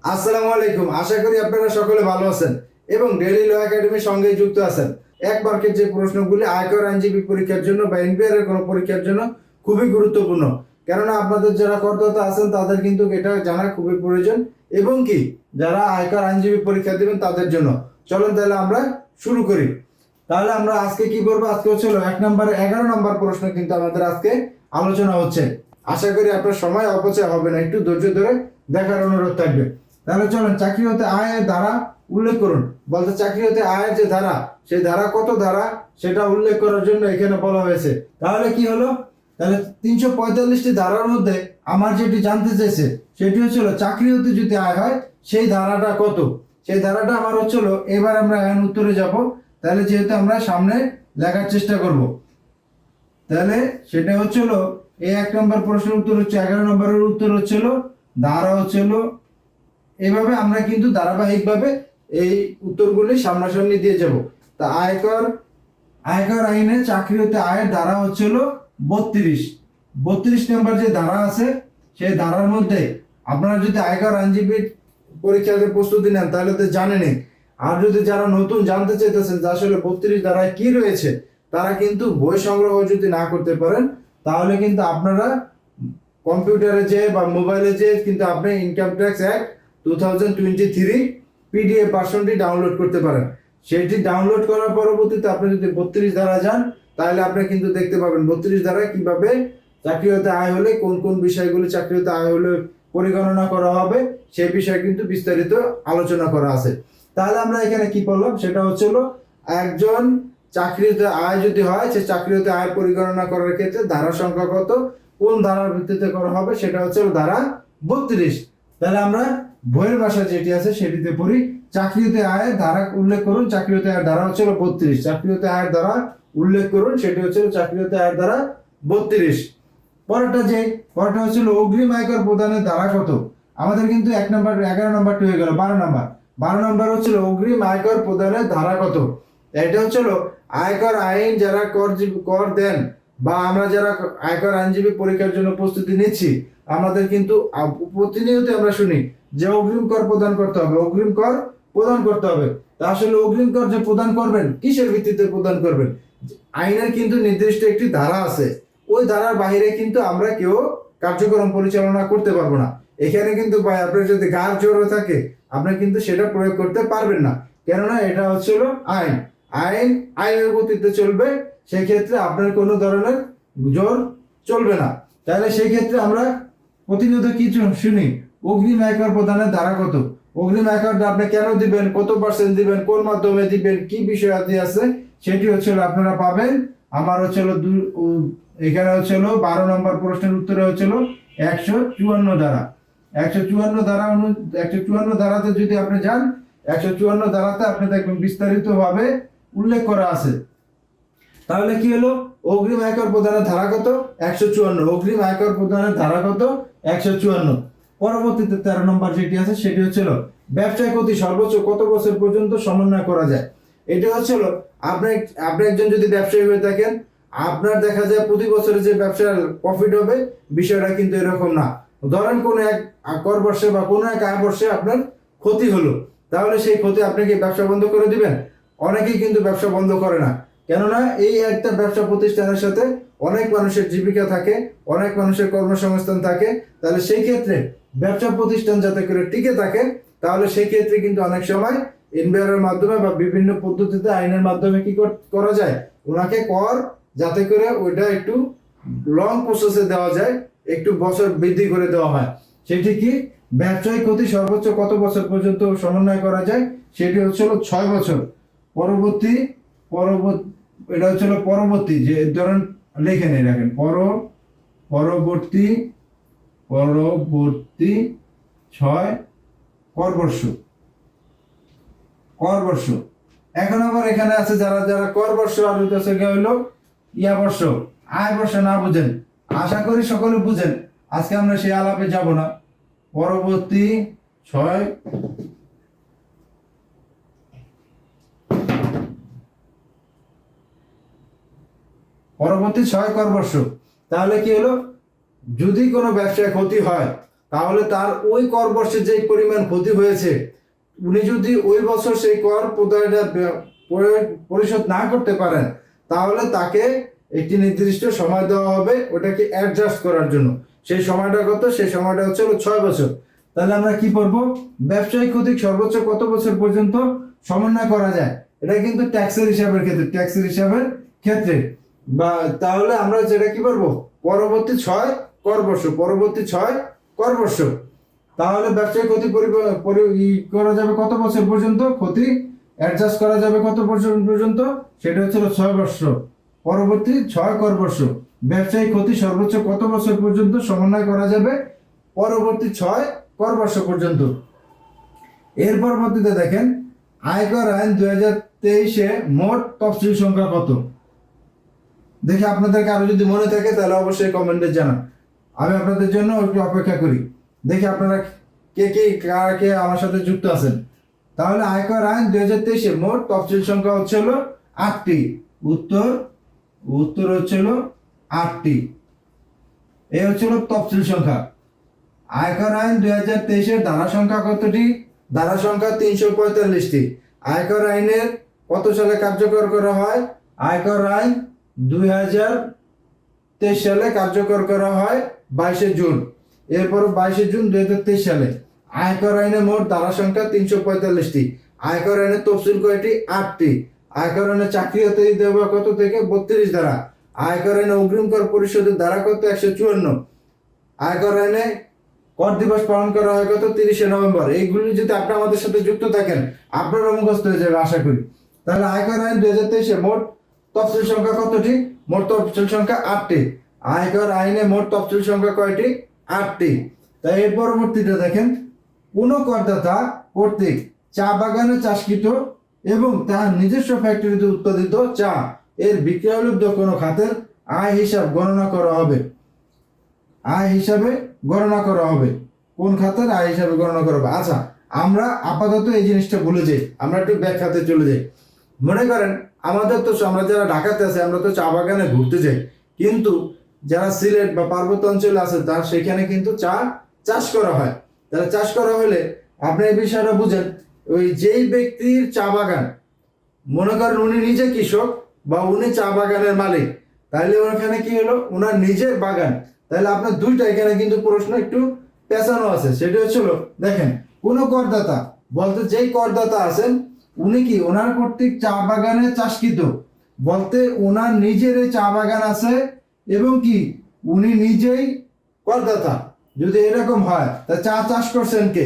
আসসালামু আলাইকুম। আশা করি আপনারা সকলে ভালো আছেন এবং ডেইলি ল একাডেমির সঙ্গে যুক্ত আছেন। এক মার্কের যে প্রশ্নগুলি আয়কর আইনজীবী পরীক্ষার জন্য বা এনবিআর এর কোনো পরীক্ষার জন্য খুবই গুরুত্বপূর্ণ। কেননা আপনাদের যারা করদাতা আছেন তাদের কিন্তু এটা জানা খুবই প্রয়োজন এবং কি যারা আয়কর আইনজীবী পরীক্ষা দেবেন তাদের জন্য। চলুন তাহলে আমরা শুরু করি। তাহলে আমরা আজকে কি করবো? আজকে হচ্ছে 11 নম্বর প্রশ্ন কিন্তু আমাদের আজকে আলোচনা হচ্ছে। আশা করি আপনার সময় অপচয় হবে না, একটু ধৈর্য ধরে দেখার অনুরোধ থাকবে। তাহলে চলেন, চাকরি হতে আয়ের ধারা উল্লেখ করুন। বলতে চাকরি হতে আয়ের যে ধারা, সেই ধারা কত ধারা সেটা উল্লেখ করার জন্য এখানে বলা হয়েছে। তাহলে কি হলো? তাহলে 345টি ধারার মধ্যে আমার যেটি জানতে চাইছে সেটি হচ্ছিল চাকরি হতে যদি আয় হয় সেই ধারাটা কত। সেই ধারাটা আমার হচ্ছিল, এবার আমরা এখন উত্তরে যাব। তাহলে যেহেতু আমরা সামনে লেখার চেষ্টা করব, তাহলে সেটা হচ্ছিল এই 1 নম্বর প্রশ্নের উত্তর হচ্ছে 11 নম্বরের উত্তর হচ্ছিল ধারা হচ্ছিল। এইভাবে আমরা কিন্তু ধারাবাহিকভাবে এই উত্তরগুলি সামনাসামনি দিয়ে যাব। তা আয়কর আইনে চাকরি হতে আয়ের ধারা হচ্ছিল 32 নম্বর যে ধারা আছে সেই ধারার মধ্যে আপনারা যদি আয়কর আইনজীবীর পরীক্ষাতে প্রস্তুতি নেন তাহলে তো জানেনই। আর যদি যারা নতুন জানতে চাইতেছেন যে আসলে 32 ধারায় কি রয়েছে, তারা কিন্তু বই সংগ্রহ যদি না করতে পারেন তাহলে কিন্তু আপনারা কম্পিউটারে যে বা মোবাইলে যে কিন্তু আপনি ইনকাম ট্যাক্স অ্যাক্ট 2023 পিডিএফ ভার্সনটি ডাউনলোড করতে পারেন। সেটি ডাউনলোড করার পরবর্তীতে আপনি যদি 32 ধারা যান তাহলে আপনি কিন্তু দেখতে পাবেন 32 ধারায় কিভাবে চাকরি হতে আয় হলে কোন কোন বিষয়গুলি চাকরি হতে আয় হলে পরিগণনা করা হবে সেই বিষয়ে কিন্তু বিস্তারিত আলোচনা করা আছে। তাহলে আমরা এখানে কি বললাম সেটা হচ্ছিল, একজন চাকরিতে আয় যদি হয় সে চাকরিতে আয় পরিগণনা করার ক্ষেত্রে ধারা সংখ্যা কত, কোন ধারার ভিত্তিতে করা হবে সেটা হচ্ছে ধারা 32। তাহলে আমরা বইয়ের ভাষা যেটি আছে সেটিতে পড়ি, চাকরিতে আয়ের ধারা উল্লেখ করুন। চাকরিতে আয়ের ধারা হচ্ছে 32। চাকরিতে আয়ের ধারা উল্লেখ করুন, সেটি হচ্ছে চাকরিতে আয়ের ধারা 32। পরেরটা হচ্ছিল অগ্রিম আয়কর প্রদানের ধারা কত। আমাদের কিন্তু 1 নম্বর 11 নম্বরটি হয়ে গেল। 12 নম্বর হচ্ছিল অগ্রিম আয়কর প্রদানের ধারা কত। এটা হচ্ছিল আয়কর আইন যারা কর দেন বা আমরা যারা আয়কর আইনজীবী পরীক্ষার জন্য প্রস্তুতি নিচ্ছি, আমাদের কিন্তু প্রতিনিয়ত আমরা শুনি যে অগ্রিম কর প্রদান করতে হবে, অগ্রিম কর প্রদান করতে হবে। তা আসলে অগ্রিম কর যে প্রদান করবেন কিসের ভিত্তিতে প্রদান করবেন? আইনের কিন্তু নির্দিষ্ট একটি ধারা আছে, ওই ধারার বাইরে কিন্তু আমরা কেউ কার্যক্রম পরিচালনা করতে পারবো না। এখানে কিন্তু ভাই আপনার যদি গার জোর থাকে আপনি কিন্তু সেটা প্রয়োগ করতে পারবেন না, কেননা এটা হচ্ছিল আইনের গতিতে চলবে। সেই ক্ষেত্রে আপনার কোনো ধরনের জোর চলবে না। তাহলে সেই ক্ষেত্রে আমরা প্রতিনিয়ত কিছু শুনি অগ্রিম আয়কর প্রদানের ধারা কত। অগ্রিম আয়করটা আপনি কেন দিবেন, কত পার্সেন্ট দিবেন, কোন মাধ্যমে দিবেন, কি বিষয় আছে সেটি হচ্ছিল আপনারা পাবেন। আমার হচ্ছিল এখানে হচ্ছিল 12 নম্বর প্রশ্নের উত্তরে হচ্ছিল 154 ধারা। 154 ধারাতে যদি আপনি যান, 154 ধারাতে আপনি দেখবেন বিস্তারিত ভাবে উল্লেখ করা আছে। তাহলে কি হলো? অগ্রিম আয়কর প্রদানের ধারা কত? 154। অগ্রিম আয়কর প্রদানের ধারা কত? 154। পরবর্তীতে 13 নম্বর যেটি আছে সেটি হচ্ছিল ব্যবসায় ক্ষতি সর্বোচ্চ কত বছর পর্যন্ত সমন্বয় করা যায়। এটা হচ্ছিল আপনি একজন যদি ব্যবসায়ী হয়ে থাকেন, আপনার দেখা যায় প্রতি বছরে যে ব্যবসার প্রফিট হবে বিষয়টা কিন্তু এরকম না। ধরেন কোনো এক কর বর্ষে বা কোনো এক আয় বর্ষে আপনার ক্ষতি হলো, তাহলে সেই ক্ষতি আপনি কি ব্যবসা বন্ধ করে দিবেন? অনেকেই কিন্তু ব্যবসা বন্ধ করে না, কেননা এই একটা ব্যবসা প্রতিষ্ঠানের সাথে অনেক মানুষের জীবিকা থাকে, অনেক মানুষের কর্মসংস্থান থাকে। তাহলে সেই ক্ষেত্রে ব্যবসা প্রতিষ্ঠান যাতে করে টিকে থাকে, তাহলে সেই ক্ষেত্রে কিন্তু অনেক সময় এনবিআর এর মাধ্যমে বা বিভিন্ন পদ্ধতিতে আইনের মাধ্যমে কি করা যায়, ওনাকে কর যাতে করে ওইটা একটু লং প্রসেসে দেওয়া যায়, একটু বছর বৃদ্ধি করে দেওয়া হয়। সেটি কি ব্যবসায়িক ক্ষতি সর্বোচ্চ কত বছর পর্যন্ত সমন্বয় করা যায়, সেটি হচ্ছিল 6 বছর। পরবর্তী এটা হচ্ছিল পরবর্তী, যে ধরেন লিখে নিয়ে রাখেন পরবর্তী 6 করবর্ষ। এখন আবার এখানে আছে যারা যারা করবর্ষ আর হইতেছে হইলো বর্ষ, আয় বর্ষ না বুঝেন, আশা করি সকলে বুঝেন। আজকে আমরা সেই আলাপে যাব না। পরবর্তী 6 করবর্ষ। তাহলে কি হলো? যদি কোনো ব্যবসায় ক্ষতি হয় তাহলে তার ওই কর বর্ষে যে পরিমাণ ক্ষতি হয়েছে, উনি যদি ওই বছর সেই কর পরিশোধ না করতে পারেন, তাহলে তাকে একটি নির্দিষ্ট সময় দেওয়া হবে ওটাকে অ্যাডজাস্ট করার জন্য। সেই সময়টা কত? সেই সময়টা হচ্ছে 6 বছর। তাহলে আমরা কি করবো, ব্যবসায়িক ক্ষতি সর্বোচ্চ কত বছর পর্যন্ত সমন্বয় করা যায়? এটা কিন্তু ট্যাক্সের হিসাবের ক্ষেত্রে বা তাহলে আমরা যেটা কি করবো, পরবর্তী 6 কর বর্ষ। তাহলে ব্যবসায়িক ক্ষতি করা যাবে কত বছর পর্যন্ত? ক্ষতি অ্যাডজাস্ট করা যাবে কত বছর পর্যন্ত? সেটা হচ্ছে 6 বছর। পরবর্তী 6 কর বর্ষ। ব্যবসায়িক ক্ষতি সর্বোচ্চ কত বছর পর্যন্ত সমন্বয় করা যাবে? পরবর্তী 6 কর বর্ষ পর্যন্ত। এর পরবর্তীতে দেখেন, আয়কর আইন 2023-এ মোট তফসিল সংখ্যা কত? দেখে আপনাদেরকে আরো যদি মনে থাকে তাহলে অবশ্যই কমেন্টে জানান, আমি আপনাদের জন্য একটু অপেক্ষা করি। দেখি আপনারা কে আমার সাথে যুক্ত আছেন। তাহলে আয়কর আইন 2023-এ মোট তফসিল সংখ্যা হচ্ছে 8টি। উত্তর হচ্ছে 8টি। এই হচ্ছে তফসিল সংখ্যা। আয়কর আইন 2023-এর ধারা সংখ্যা কতটি? ধারা সংখ্যা 345টি। আয়কর আইনের কত সালে কার্যকর করা হয়? আয়কর আইন 2023 সালে কার্যকর করা হয় 22 জুন। এরপর 22 জুন 2023 সালে। আয়কর আইনে মোট ধারা সংখ্যা 345টি। আয়কর আইনের তফসিল কয়টি? 8টি। আয়কর আইনে চাকরি হতে দেওয়া কত থেকে? 32 ধারা। আয়কর আইনে অগ্রিম কর পরিশোধের ধারা কত? 154। আয়কর আইনে কর দিবস পালন করা হয় কত? 30শে নভেম্বর। এইগুলি যদি আপনি আমাদের সাথে যুক্ত থাকেন, আপনারা মুখস্থ হয়ে যাবে আশা করি। তাহলে আয়কর আইন 2023-এ মোট তফসিল সংখ্যা কতটি? মোট তফসিল সংখ্যা 8টি। আয়কর আইনে মোট তফসিল সংখ্যা কয়টি? 8টি। তাই এর পরবর্তীতে দেখেন, কোন করদাতা কর্তৃক চা বাগানে চাষকৃত এবং তার নিজস্ব ফ্যাক্টরিতে উৎপাদিত চা এর বিক্রয়লব্ধ কোনো খাতের আয় হিসাব গণনা করা হবে। কোন খাতের আয় হিসাবে গণনা করা হবে? আচ্ছা, আমরা আপাতত এই জিনিসটা ভুলে যাই, আমরা একটু ব্যাখ্যাতে চলে যাই। মনে করেন আমরা যারা ঢাকাতে আছি, আমরা তো চা বাগানে ঘুরতে যাই, কিন্তু যারা সিলেট বা পার্বত্য অঞ্চলে আছে তার সেখানে কিন্তু চা চাষ করা হয়। তাহলে চাষ করা হলে আপনি এই বিষয়টা বুঝেন, ওই যেই ব্যক্তির চা বাগান, মনে করেন উনি নিজে কৃষক বা উনি চা বাগানের মালিক, তাহলে ওখানে কি হলো? ওনার নিজের বাগান। তাহলে আপনার দুইটা এখানে কিন্তু প্রশ্ন একটু পেছানো আছে। সেটা হচ্ছিল, দেখেন, কোন করদাতা বলতে যেই করদাতা আছেন উনি কি ওনার কর্তৃক চা বাগানে চাষকৃত বলতে ওনার নিজের এই চা বাগান আছে এবং কি উনি নিজেই করদাতা। যদি এরকম হয় তা চা চাষ করছেন কে?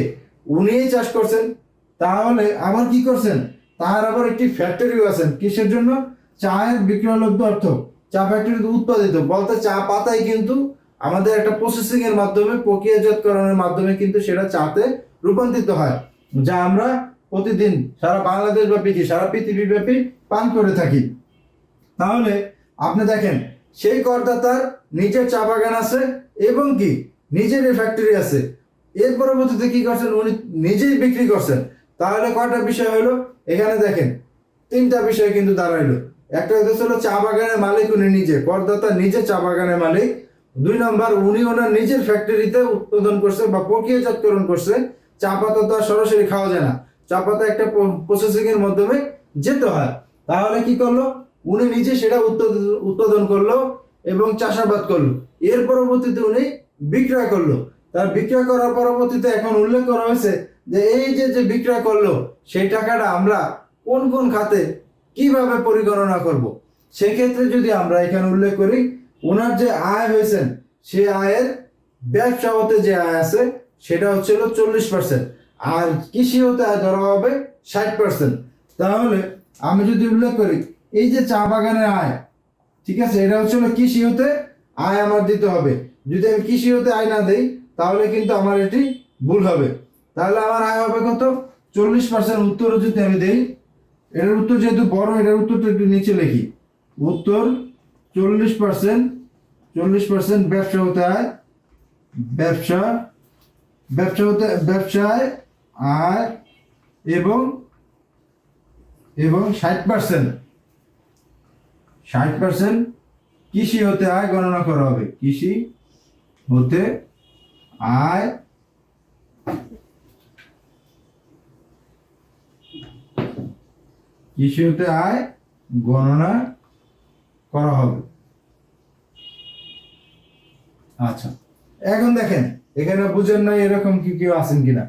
উনিই চাষ করছেন। তাহলে আবার কি করছেন? তার আবার একটি ফ্যাক্টরিও আছেন। কিসের জন্য? চায়ের বিক্রয়লব্ধ অর্থ চা ফ্যাক্টরিতে উৎপাদিত বলতে চা পাতাই কিন্তু আমাদের একটা প্রসেসিং এর মাধ্যমে, প্রক্রিয়াজাতকরণের মাধ্যমে কিন্তু সেটা চাতে রূপান্তরিত হয়, যা আমরা প্রতিদিন সারা বাংলাদেশ ব্যাপী সারা পৃথিবী ব্যাপী পান করে থাকি। তাহলে আপনি দেখেন, সেই করদাতার নিজের চা বাগান আছে এবং কি নিজের ফ্যাক্টরি আছে। এর পরবর্তীতে কি করছেন? উনি নিজেই বিক্রি করছেন। তাহলে কয়টা বিষয় হলো এখানে? দেখেন, 3টা বিষয় কিন্তু দাঁড়াইলো। একটা হলো চা বাগানের মালিক উনি নিজে, করদাতা নিজে চা বাগানের মালিক। 2 নম্বর, উনি ওনার নিজের ফ্যাক্টরিতে উৎপাদন করছে বা প্রক্রিয়াজাতকরণ করছে। চা পাতা তো আর সরাসরি খাওয়া যায় না, চা পাতা একটা প্রসেসিং এর মাধ্যমে যেতে হয়। তাহলে কি করলো? উনি নিজে সেটা উৎপাদন করলো এবং চাষাবাদ করলো। এর পরবর্তীতে উনি বিক্রয় করলো। তার বিক্রয় করার পরবর্তীতে এখন উল্লেখ করা হয়েছে যে এই যে বিক্রয় করলো সেই টাকাটা আমরা কোন কোন খাতে কিভাবে পরিগণনা করব। সেক্ষেত্রে যদি আমরা এখানে উল্লেখ করি, ওনার যে আয় হয়েছেন সে আয়ের ব্যবসা হতে যে আয় আছে সেটা হচ্ছে 40%, আর কৃষি হতে আয় ধরা হবে 60%। তাহলে আমি যদি উল্লেখ করি এই যে চা বাগানের আয়, ঠিক আছে, এটা হচ্ছে কৃষি হতে আয় আমার দিতে হবে। যদি আমি কৃষি হতে আয় না দেই তাহলে কিন্তু আমার এটি ভুল হবে। তাহলে আমার আয় হবে কত? 40%। উত্তর যদি আমি দেই, এটার উত্তর যেহেতু বড়, এটার উত্তরটা একটু নিচে লিখি। উত্তর 40% ব্যবসা হতে আয়, ব্যবসায় আয় এবং 60% কৃষি হতে আয় গণনা করা হবে। কৃষি হতে আয় কৃষিতে আয় গণনা করা হবে। আচ্ছা, এখন দেখেন এখানে বুঝেন নাই এরকম কি কেউ আছেন কিনা।